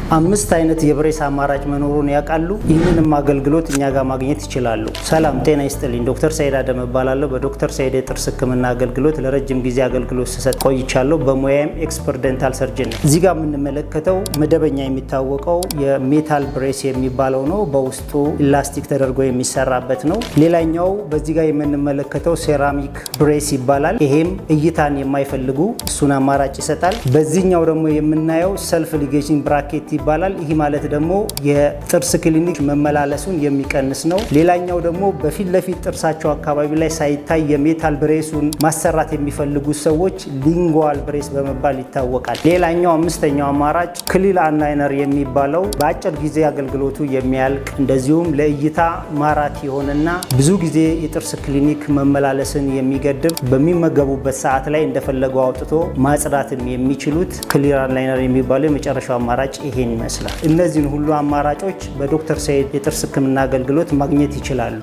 5 አይነት የብሬስ አማራጭ መኖሩን ያውቃሉ? ይህንንም አገልግሎት እኛ ጋር ማግኘት ይችላሉ። ሰላም ጤና ይስጥልኝ። ዶክተር ሰይድ አደም እባላለሁ። በዶክተር ሰይድ የጥርስ ህክምና አገልግሎት ለረጅም ጊዜ አገልግሎት ስሰጥ ቆይቻለሁ። በሙያም ኤክስፐርት ዴንታል ሰርጀን ነኝ። እዚህ ጋር የምንመለከተው መደበኛ የሚታወቀው የሜታል ብሬስ የሚባለው ነው። በውስጡ ኢላስቲክ ተደርጎ የሚሰራበት ነው። ሌላኛው በዚህ ጋር የምንመለከተው ሴራሚክ ብሬስ ይባላል። ይሄም እይታን የማይፈልጉ እሱን አማራጭ ይሰጣል። በዚህኛው ደግሞ የምናየው ሰልፍ ሊጌጂንግ ብራኬት ይባላል። ይህ ማለት ደግሞ የጥርስ ክሊኒክ መመላለሱን የሚቀንስ ነው። ሌላኛው ደግሞ በፊት ለፊት ጥርሳቸው አካባቢ ላይ ሳይታይ የሜታል ብሬሱን ማሰራት የሚፈልጉ ሰዎች ሊንጓል ብሬስ በመባል ይታወቃል። ሌላኛው አምስተኛው አማራጭ ክሊር አላይነር የሚባለው በአጭር ጊዜ አገልግሎቱ የሚያልቅ እንደዚሁም ለእይታ ማራኪ የሆነና ብዙ ጊዜ የጥርስ ክሊኒክ መመላለስን የሚገድብ በሚመገቡበት ሰዓት ላይ እንደፈለጉ አውጥቶ ማጽዳትም የሚችሉት ክሊር አላይነር የሚባለው የመጨረሻው አማራጭ ይሄን ይመስላል። እነዚህን ሁሉ አማራጮች በዶክተር ሰይድ የጥርስ ህክምና አገልግሎት ማግኘት ይችላሉ።